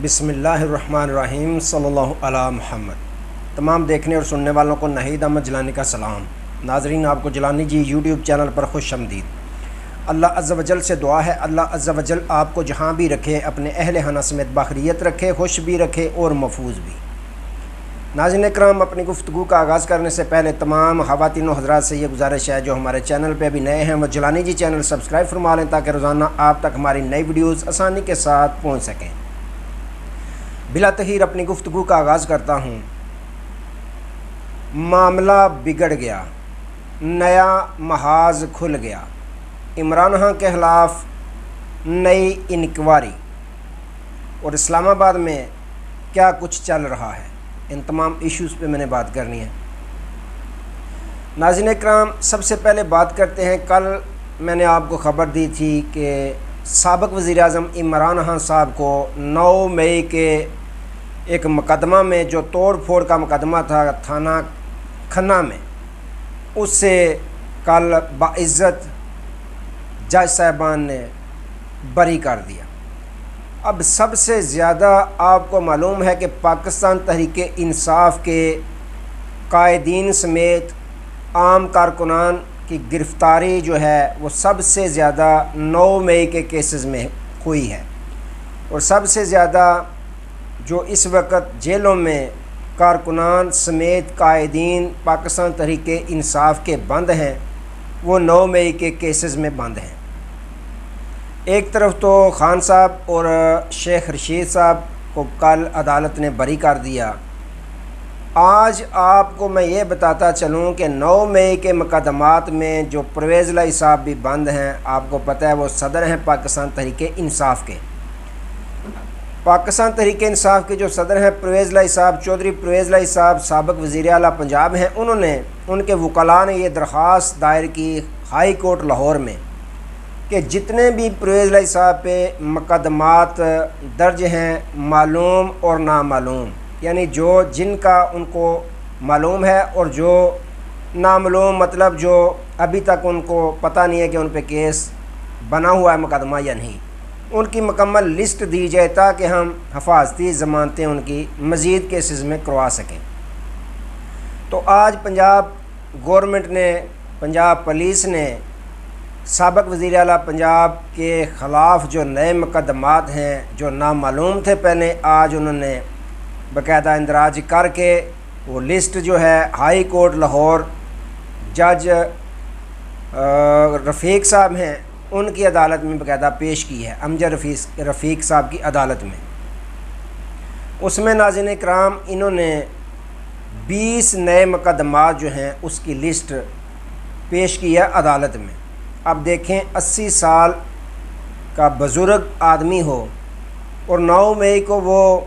بسم اللہ الرحمن الرحیم صلی اللہ علی محمد۔ تمام دیکھنے اور سننے والوں کو ناہید احمد جیلانی کا سلام۔ ناظرین، آپ کو جیلانی جی یوٹیوب چینل پر خوش آمدید۔ اللہ عز و جل سے دعا ہے اللہ عز و جل آپ کو جہاں بھی رکھے، اپنے اہل خانہ سمیت باخریت رکھے، خوش بھی رکھے اور محفوظ بھی۔ ناظرین کرام، اپنی گفتگو کا آغاز کرنے سے پہلے تمام خواتین و حضرات سے یہ گزارش ہے جو ہمارے چینل پہ ابھی نئے ہیں وہ جیلانی جی چینل سبسکرائب فرما لیں تاکہ روزانہ آپ تک ہماری نئی ویڈیوز آسانی کے ساتھ پہنچ سکیں۔ بلا تاخیر اپنی گفتگو کا آغاز کرتا ہوں۔ معاملہ بگڑ گیا، نیا محاذ کھل گیا، عمران خان کے خلاف نئی انکوائری اور اسلام آباد میں کیا کچھ چل رہا ہے، ان تمام ایشوز پہ میں نے بات کرنی ہے۔ ناظرین کرام، سب سے پہلے بات کرتے ہیں، کل میں نے آپ کو خبر دی تھی کہ سابق وزیر اعظم عمران خان صاحب کو 9 مئی کے ایک مقدمہ میں جو توڑ پھوڑ کا مقدمہ تھا تھانہ کھنہ میں، اس سے کل باعزت جج صاحبان نے بری کر دیا۔ اب سب سے زیادہ آپ کو معلوم ہے کہ پاکستان تحریک انصاف کے قائدین سمیت عام کارکنان کی گرفتاری جو ہے وہ سب سے زیادہ 9 مئی کے کیسز میں ہوئی ہے، اور سب سے زیادہ جو اس وقت جیلوں میں کارکنان سمیت قائدین پاکستان تحریک انصاف کے بند ہیں وہ 9 مئی کے کیسز میں بند ہیں۔ ایک طرف تو خان صاحب اور شیخ رشید صاحب کو کل عدالت نے بری کر دیا۔ آج آپ کو میں یہ بتاتا چلوں کہ 9 مئی کے مقدمات میں جو پرویز الہی صاحب بھی بند ہیں، آپ کو پتہ ہے وہ صدر ہیں پاکستان تحریک انصاف کے۔ پاکستان تحریک انصاف کے جو صدر ہیں پرویز الہی صاحب، چودھری پرویز الہی صاحب سابق وزیر اعلیٰ پنجاب ہیں، ان کے وکلاء نے یہ درخواست دائر کی ہائی کورٹ لاہور میں کہ جتنے بھی پرویز الہی صاحب پہ مقدمات درج ہیں معلوم اور نامعلوم، یعنی جن کا ان کو معلوم ہے اور جو نامعلوم، مطلب جو ابھی تک ان کو پتہ نہیں ہے کہ ان پہ کیس بنا ہوا ہے مقدمہ یا نہیں، ان کی مکمل لسٹ دی جائے تاکہ ہم حفاظتی ضمانتیں ان کی مزید کیسز میں کروا سکیں۔ تو آج پنجاب گورنمنٹ نے، پنجاب پولیس نے سابق وزیر اعلیٰ پنجاب کے خلاف جو نئے مقدمات ہیں جو نامعلوم تھے پہلے، آج انہوں نے باقاعدہ اندراج کر کے وہ لسٹ جو ہے ہائی کورٹ لاہور جج رفیق صاحب ہیں ان کی عدالت میں باقاعدہ پیش کی ہے، امجد رفیق صاحب کی عدالت میں۔ اس میں ناظرین کرام انہوں نے 20 نئے مقدمات جو ہیں اس کی لسٹ پیش کی ہے عدالت میں۔ اب دیکھیں، 80 سال کا بزرگ آدمی ہو اور 9 مئی کو وہ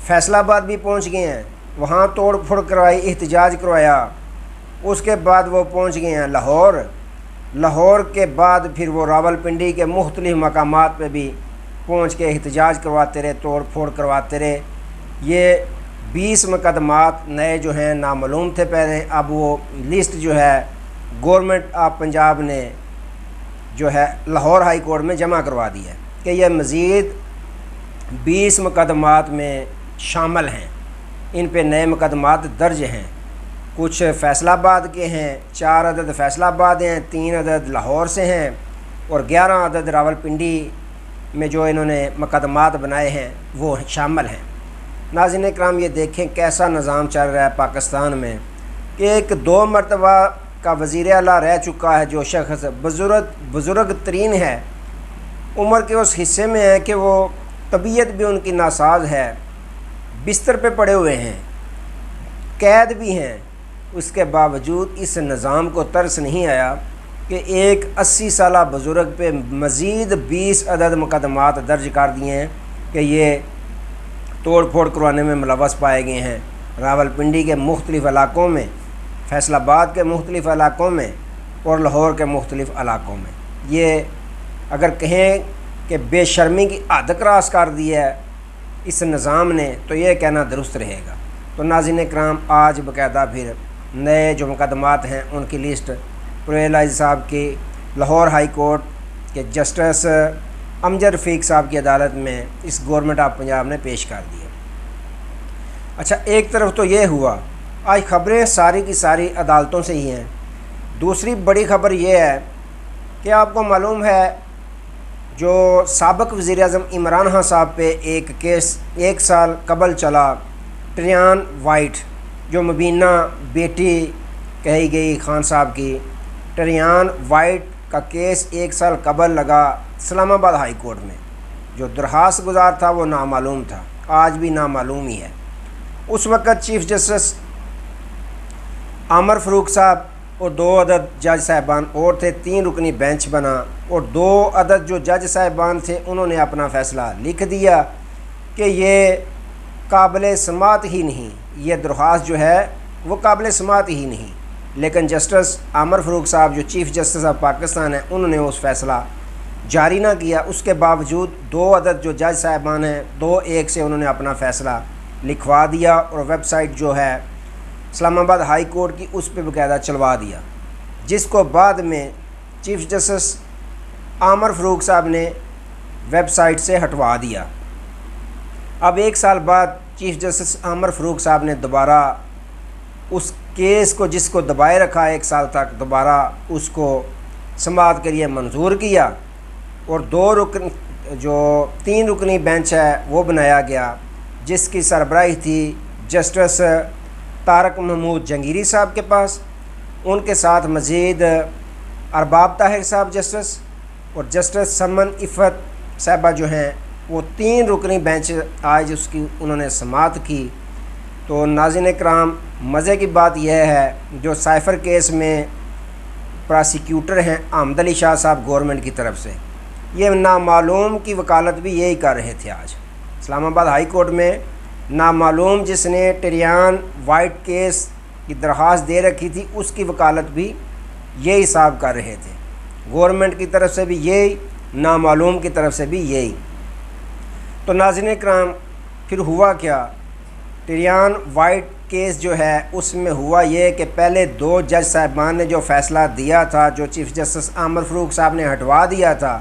فیصل آباد بھی پہنچ گئے ہیں، وہاں توڑ پھوڑ کروائی، احتجاج کروایا، اس کے بعد وہ پہنچ گئے ہیں لاہور کے بعد پھر وہ راولپنڈی کے مختلف مقامات پہ بھی پہنچ کے احتجاج کرواتے رہے، توڑ پھوڑ کرواتے رہے۔ یہ 20 مقدمات نئے جو ہیں نامعلوم تھے پہلے، اب وہ لسٹ جو ہے گورنمنٹ آف پنجاب نے جو ہے لاہور ہائی کورٹ میں جمع کروا دی ہے کہ یہ مزید 20 مقدمات میں شامل ہیں، ان پہ نئے مقدمات درج ہیں۔ کچھ فیصل آباد کے ہیں، 4 عدد فیصل آباد ہیں، 3 عدد لاہور سے ہیں اور 11 عدد راولپنڈی میں جو انہوں نے مقدمات بنائے ہیں وہ شامل ہیں۔ ناظرین کرام، یہ دیکھیں کیسا نظام چل رہا ہے پاکستان میں کہ ایک 2 مرتبہ کا وزیر اعلیٰ رہ چکا ہے جو شخص بزرگ ترین ہے، عمر کے اس حصے میں ہے کہ وہ طبیعت بھی ان کی ناساز ہے، بستر پہ پڑے ہوئے ہیں، قید بھی ہیں، اس کے باوجود اس نظام کو ترس نہیں آیا کہ ایک 80 سالہ بزرگ پہ مزید 20 عدد مقدمات درج کر دیے ہیں کہ یہ توڑ پھوڑ کروانے میں ملوث پائے گئے ہیں راولپنڈی کے مختلف علاقوں میں، فیصل آباد کے مختلف علاقوں میں اور لاہور کے مختلف علاقوں میں۔ یہ اگر کہیں کہ بے شرمی کی حد کراس کر دی ہے اس نظام نے تو یہ کہنا درست رہے گا۔ تو ناظرین کرام، آج باقاعدہ پھر نئے جو مقدمات ہیں ان کی لسٹ پرویز الہی صاحب کی لاہور ہائی کورٹ کے جسٹس امجد رفیق صاحب کی عدالت میں اس گورنمنٹ آف پنجاب نے پیش کر دیا۔ اچھا، ایک طرف تو یہ ہوا، آج خبریں ساری کی ساری عدالتوں سے ہی ہیں۔ دوسری بڑی خبر یہ ہے کہ آپ کو معلوم ہے جو سابق وزیر اعظم عمران خان صاحب پہ ایک کیس 1 سال قبل چلا، ٹریان وائٹ جو مبینہ بیٹی کہی گئی خان صاحب کی، ٹریان وائٹ کا کیس 1 سال قبل لگا اسلام آباد ہائی کورٹ میں۔ جو درخواست گزار تھا وہ نامعلوم تھا، آج بھی نامعلوم ہی ہے۔ اس وقت چیف جسٹس عامر فاروق صاحب اور 2 عدد جج صاحبان اور تھے، 3 رکنی بینچ بنا، اور 2 عدد جو جج صاحبان تھے انہوں نے اپنا فیصلہ لکھ دیا کہ یہ قابل سماعت ہی نہیں، یہ درخواست جو ہے وہ قابل سماعت ہی نہیں۔ لیکن جسٹس عامر فاروق صاحب جو چیف جسٹس آف پاکستان ہیں انہوں نے اس فیصلہ جاری نہ کیا۔ اس کے باوجود 2 عدد جو جج صاحبان ہیں 2-1 سے انہوں نے اپنا فیصلہ لکھوا دیا اور ویب سائٹ جو ہے اسلام آباد ہائی کورٹ کی اس پہ باقاعدہ چلوا دیا، جس کو بعد میں چیف جسٹس عامر فاروق صاحب نے ویب سائٹ سے ہٹوا دیا۔ اب 1 سال بعد چیف جسٹس عامر فاروق صاحب نے دوبارہ اس کیس کو جس کو دبائے رکھا 1 سال تک، دوبارہ اس کو سماعت کے لیے منظور کیا اور 3 رکنی بینچ ہے وہ بنایا گیا، جس کی سربراہی تھی جسٹس طارق محمود جنگیری صاحب کے پاس۔ ان کے ساتھ مزید ارباب طاہر صاحب جسٹس اور جسٹس سمن عفت صاحبہ جو ہیں وہ 3 رکنی بینچ آج اس کی انہوں نے سماعت کی۔ تو ناظرین کرام، مزے کی بات یہ ہے جو سائفر کیس میں پراسیکیوٹر ہیں احمد علی شاہ صاحب گورنمنٹ کی طرف سے، یہ نامعلوم کی وکالت بھی یہی کر رہے تھے۔ آج اسلام آباد ہائی کورٹ میں نامعلوم جس نے ٹریان وائٹ کیس کی درخواست دے رکھی تھی اس کی وکالت بھی یہی صاحب کر رہے تھے، گورنمنٹ کی طرف سے بھی یہی، نامعلوم کی طرف سے بھی یہی۔ تو ناظرین کرام، پھر ہوا کیا؟ ٹریان وائٹ کیس جو ہے اس میں ہوا یہ کہ پہلے 2 جج صاحبان نے جو فیصلہ دیا تھا، جو چیف جسٹس عامر فاروق صاحب نے ہٹوا دیا تھا،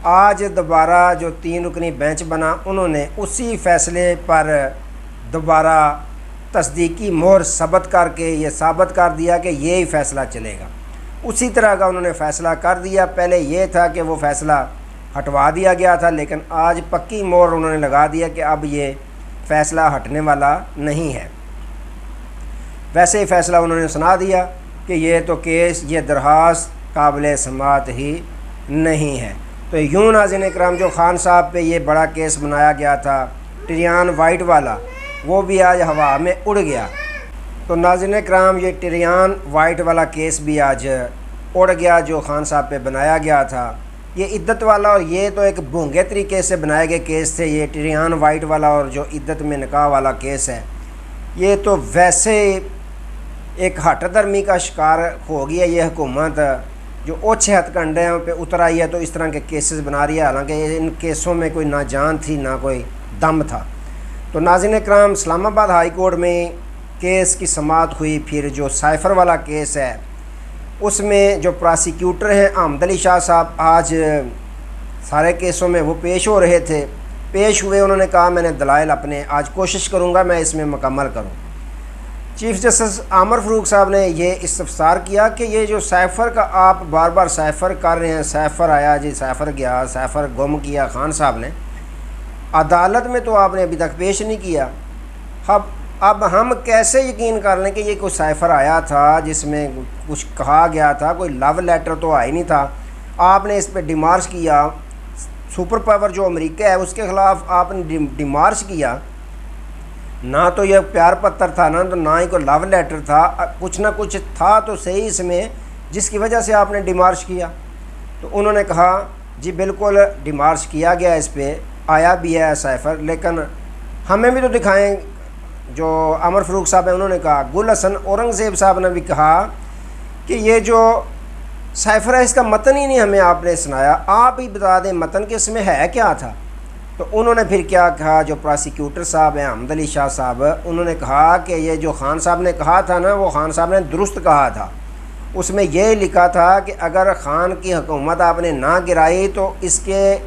آج دوبارہ جو 3 رکنی بینچ بنا انہوں نے اسی فیصلے پر دوبارہ تصدیقی مہر ثبت کر کے یہ ثابت کر دیا کہ یہی فیصلہ چلے گا۔ اسی طرح کا انہوں نے فیصلہ کر دیا۔ پہلے یہ تھا کہ وہ فیصلہ ہٹوا دیا گیا تھا، لیکن آج پکی مہر انہوں نے لگا دیا کہ اب یہ فیصلہ ہٹنے والا نہیں ہے۔ ویسے ہی فیصلہ انہوں نے سنا دیا کہ یہ تو کیس، یہ درخواست قابل سماعت ہی نہیں ہے۔ تو یوں ناظرین اکرام، جو خان صاحب پہ یہ بڑا کیس بنایا گیا تھا ٹریان وائٹ والا، وہ بھی آج ہوا میں اڑ گیا۔ تو ناظرین اکرام، یہ ٹریان وائٹ والا کیس بھی آج اڑ گیا جو خان صاحب پہ بنایا گیا تھا۔ یہ عدت والا، اور یہ تو ایک بھونگے طریقے سے بنائے گئے کیس تھے، یہ ٹریان وائٹ والا اور جو عدت میں نکاح والا کیس ہے، یہ تو ویسے ایک ہٹ درمی کا شکار ہو گیا یہ حکومت، جو اوچھے ہتھ کنڈوں پہ اتر آئی ہے تو اس طرح کے کیسز بنا رہی ہے، حالانکہ ان کیسوں میں کوئی نہ جان تھی نہ کوئی دم تھا۔ تو ناظرین اکرام، اسلام آباد ہائی کورٹ میں کیس کی سماعت ہوئی۔ پھر جو سائفر والا کیس ہے اس میں جو پراسیکیوٹر ہیں احمد علی شاہ صاحب، آج سارے کیسوں میں وہ پیش ہو رہے تھے، پیش ہوئے۔ انہوں نے کہا میں نے دلائل اپنے آج کوشش کروں گا میں اس میں مکمل کروں۔ چیف جسٹس عامر فاروق صاحب نے یہ استفسار کیا کہ یہ جو سائفر کا آپ بار بار سائفر کر رہے ہیں، سائفر آیا جی سائفر گیا، سائفر گم کیا خان صاحب نے، عدالت میں تو آپ نے ابھی تک پیش نہیں کیا۔ اب ہم کیسے یقین کر لیں کہ یہ کوئی سائفر آیا تھا جس میں کچھ کہا گیا تھا؟ کوئی لو لیٹر تو آیا نہیں تھا۔ آپ نے اس پہ ڈیمارش کیا، سپر پاور جو امریکہ ہے اس کے خلاف آپ نے ڈیمارش کیا، نہ تو یہ پیار پتر تھا نہ ہی کوئی لو لیٹر تھا، کچھ نہ کچھ تھا تو صحیح اس میں جس کی وجہ سے آپ نے ڈیمارش کیا۔ تو انہوں نے کہا جی بالکل ڈیمارش کیا گیا، اس پہ آیا بھی ہے سائفر، لیکن ہمیں بھی تو دکھائیں۔ جو عامر فاروق صاحب ہیں انہوں نے کہا، گل حسن اورنگزیب صاحب نے بھی کہا کہ یہ جو سائفر ہے اس کا متن ہی نہیں ہمیں آپ نے سنایا، آپ ہی بتا دیں متن کہ اس میں ہے کیا تھا۔ تو انہوں نے پھر کیا کہا، جو پراسیکیوٹر صاحب ہیں احمد علی شاہ صاحب، انہوں نے کہا کہ یہ جو خان صاحب نے کہا تھا نا، وہ خان صاحب نے درست کہا تھا۔ اس میں یہ لکھا تھا کہ اگر خان کی حکومت آپ نے نہ گرائی تو اس کے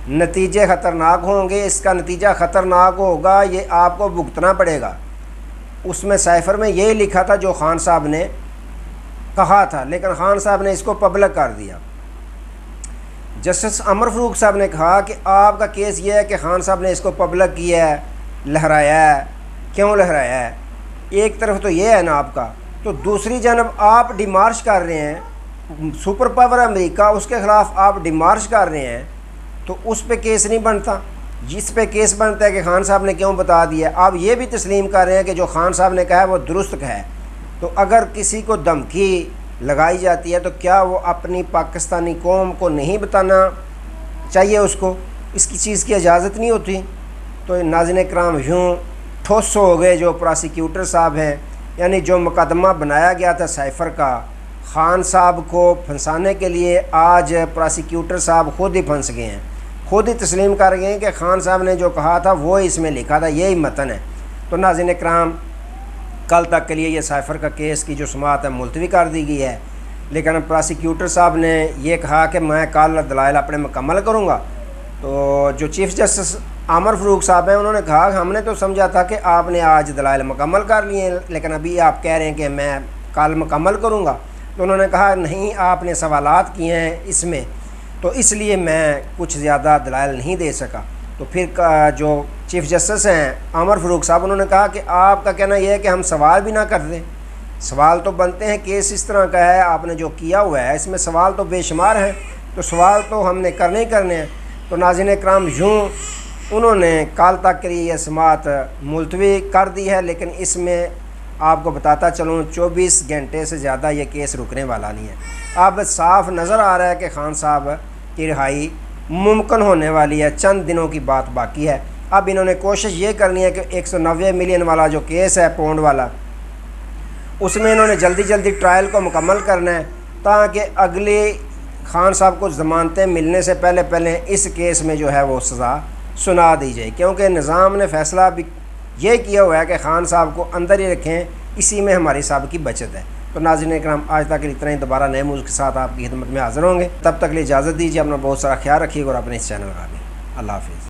نتیجے خطرناک ہوں گے، اس کا نتیجہ خطرناک ہوگا، یہ آپ کو بھگتنا پڑے گا۔ اس میں سائفر میں یہی لکھا تھا جو خان صاحب نے کہا تھا، لیکن خان صاحب نے اس کو پبلک کر دیا۔ جسٹس عمر فاروق صاحب نے کہا کہ آپ کا کیس یہ ہے کہ خان صاحب نے اس کو پبلک کیا ہے، لہرایا ہے، کیوں لہرایا ہے؟ ایک طرف تو یہ ہے نا آپ کا، تو دوسری جانب آپ ڈیمارش کر رہے ہیں، سپر پاور امریکہ، اس کے خلاف آپ ڈیمارش کر رہے ہیں، تو اس پہ کیس نہیں بنتا۔ جس پہ کیس بنتا ہے کہ خان صاحب نے کیوں بتا دیا، آپ یہ بھی تسلیم کر رہے ہیں کہ جو خان صاحب نے کہا ہے وہ درست ہے۔ تو اگر کسی کو دھمکی لگائی جاتی ہے تو کیا وہ اپنی پاکستانی قوم کو نہیں بتانا چاہیے؟ اس کو اس کی چیز کی اجازت نہیں ہوتی؟ تو ناظرین کرام، یوں ٹھوس ہو گئے جو پراسیکیوٹر صاحب ہیں، یعنی جو مقدمہ بنایا گیا تھا سائفر کا خان صاحب کو پھنسانے کے لیے، آج پراسیکیوٹر صاحب خود ہی پھنس گئے ہیں، خود ہی تسلیم کر گئے ہیں کہ خان صاحب نے جو کہا تھا وہ اس میں لکھا تھا، یہی متن ہے۔ تو ناظرین کرام، کل تک کے لیے یہ سائفر کا کیس کی جو سماعت ہے ملتوی کر دی گئی ہے، لیکن پراسیکیوٹر صاحب نے یہ کہا کہ میں کل دلائل اپنے مکمل کروں گا۔ تو جو چیف جسٹس عمر فاروق صاحب ہیں، انہوں نے کہا کہ ہم نے تو سمجھا تھا کہ آپ نے آج دلائل مکمل کر لیے ہیں، لیکن ابھی آپ کہہ رہے ہیں کہ میں کل مکمل کروں گا۔ تو انہوں نے کہا نہیں، آپ نے سوالات کیے ہیں اس میں، تو اس لیے میں کچھ زیادہ دلائل نہیں دے سکا۔ تو پھر جو چیف جسٹس ہیں عمر فاروق صاحب، انہوں نے کہا کہ آپ کا کہنا یہ ہے کہ ہم سوال بھی نہ کر دیں، سوال تو بنتے ہیں، کیس اس طرح کا ہے، آپ نے جو کیا ہوا ہے اس میں سوال تو بے شمار ہیں، تو سوال تو ہم نے کرنے ہی کرنے ہیں۔ تو ناظرین کرام، یوں انہوں نے کل تک کے لیے یہ سماعت ملتوی کر دی ہے، لیکن اس میں آپ کو بتاتا چلوں 24 گھنٹے سے زیادہ یہ کیس رکنے والا نہیں ہے۔ اب صاف نظر آ رہا ہے کہ خان صاحب کی رہائی ممکن ہونے والی ہے، چند دنوں کی بات باقی ہے۔ اب انہوں نے کوشش یہ کرنی ہے کہ 190 ملین والا جو کیس ہے پاؤنڈ والا، اس میں انہوں نے جلدی جلدی ٹرائل کو مکمل کرنا ہے، تاکہ اگلی خان صاحب کو ضمانتیں ملنے سے پہلے پہلے اس کیس میں جو ہے وہ سزا سنا دی جائے، کیونکہ نظام نے فیصلہ بھی یہ کیا ہوا ہے کہ خان صاحب کو اندر ہی رکھیں، اسی میں ہماری صاحب کی بچت ہے۔ تو ناظرین کرام، آج تک اتنا ہی، دوبارہ نئے موضوع کے ساتھ آپ کی خدمت میں حاضر ہوں گے، تب تک لیے اجازت دیجیے، اپنا بہت سارا خیال رکھیے گا اور اپنے اس چینل کا بھی۔ اللہ حافظ۔